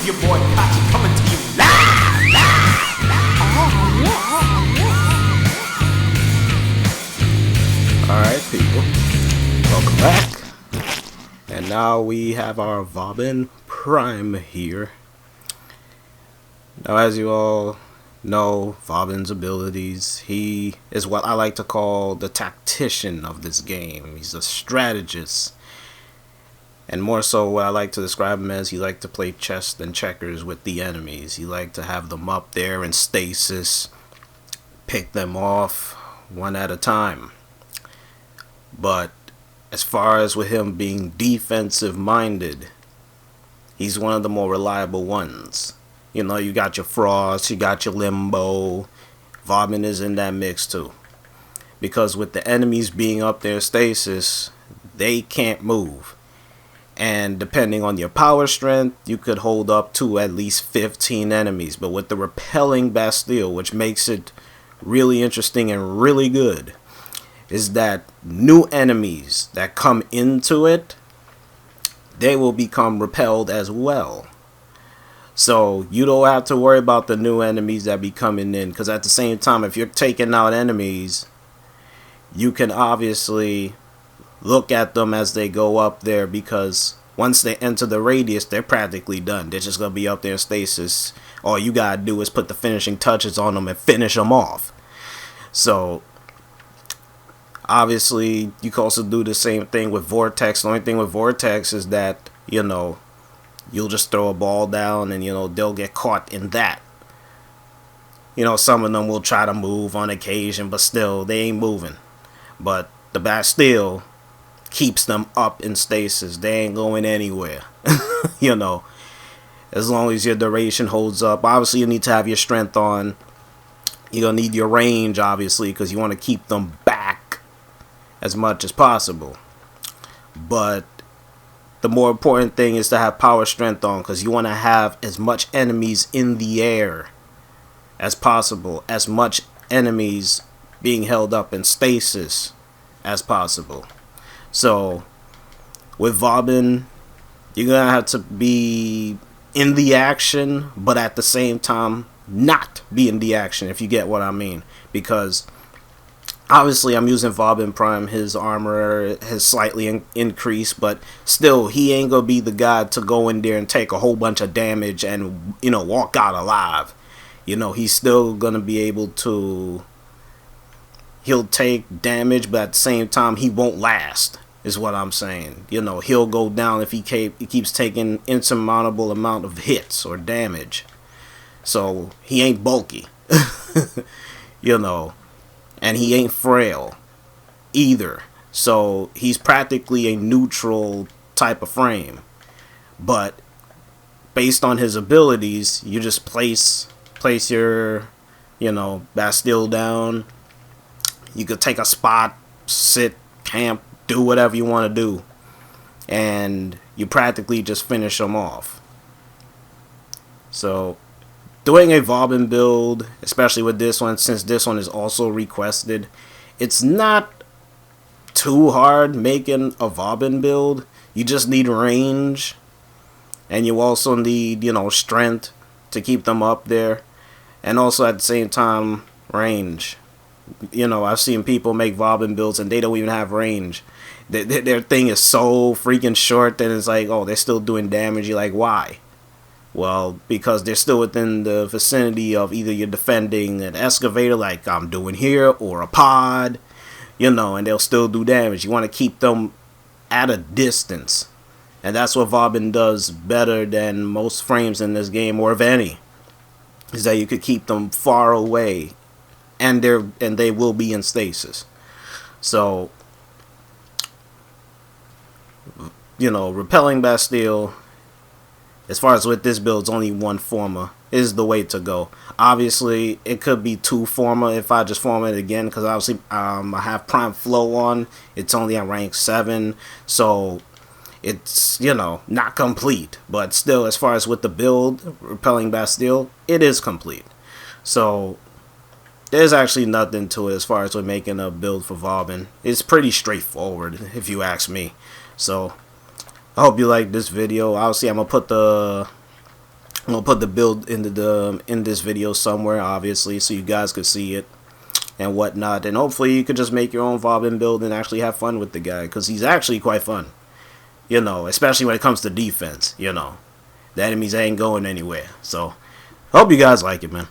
your boy Kachi coming to you live. Alright people, welcome back. And now we have our Vauban Prime here. Now as you all know, Vauban's abilities, he is what I like to call the tactician of this game. He's a strategist. And more so what I like to describe him as, he likes to play chess and checkers with the enemies. He likes to have them up there in stasis, pick them off one at a time. But as far as with him being defensive minded, he's one of the more reliable ones. You know, you got your Frost, you got your Limbo. Vauban is in that mix too. Because with the enemies being up there stasis, they can't move. And depending on your power strength, you could hold up to at least 15 enemies. But with the Repelling Bastille, which makes it really interesting and really good, is that new enemies that come into it, they will become repelled as well. So you don't have to worry about the new enemies that be coming in, because at the same time, if you're taking out enemies, you can obviously look at them as they go up there, because once they enter the radius, they're practically done. They're just going to be up there in stasis. All you got to do is put the finishing touches on them and finish them off. So obviously, you can also do the same thing with Vortex. The only thing with Vortex is that, you know, you'll just throw a ball down and, you know, they'll get caught in that. You know, some of them will try to move on occasion, but still, they ain't moving. But the Bastille keeps them up in stasis. They ain't going anywhere. You know, as long as your duration holds up. Obviously, you need to have your strength on. You're going to need your range, obviously, because you want to keep them back as much as possible. But the more important thing is to have power strength on, because you want to have as much enemies in the air as possible, as much enemies being held up in stasis as possible. So with Vauban, you're gonna have to be in the action, but at the same time not be in the action, if you get what I mean. Because obviously I'm using Vauban Prime, his armor has slightly increased, but still he ain't gonna be the guy to go in there and take a whole bunch of damage and, you know, walk out alive. You know, he's still gonna be able to, he'll take damage, but at the same time he won't last, is what I'm saying. You know, he'll go down if he keeps taking insurmountable amount of hits or damage. So he ain't bulky. You know, and he ain't frail either. So he's practically a neutral type of frame. But based on his abilities, you just place your, you know, Bastille down. You could take a spot, sit, camp, do whatever you want to do, and you practically just finish them off. So doing a Vauban build, especially with this one, since this one is also requested, it's not too hard making a Vauban build. You just need range, and you also need, you know, strength to keep them up there, and also at the same time range. You know, I've seen people make Vauban builds and they don't even have range. Their thing is so freaking short that it's like, oh, they're still doing damage. You're like, why? Well, because they're still within the vicinity of either you're defending an excavator like I'm doing here, or a pod, you know, and they'll still do damage. You want to keep them at a distance. And that's what Vauban does better than most frames in this game, or if any, is that you could keep them far away, and they will be in stasis. So, you know, Repelling Bastille, as far as with this build, it's only one Forma is the way to go. Obviously, it could be two Forma if I just form it again, because obviously I have Prime Flow on. It's only at rank 7, so it's, you know, not complete. But still, as far as with the build, Repelling Bastille, it is complete. So there's actually nothing to it as far as with making a build for Vauban. It's pretty straightforward, if you ask me. So I hope you like this video. Obviously, I'm going to put the I'll put the build in this video somewhere, obviously, so you guys could see it and whatnot. And hopefully you could just make your own Vauban build and actually have fun with the guy, because he's actually quite fun. You know, especially when it comes to defense. You know, the enemies ain't going anywhere. So, hope you guys like it, man.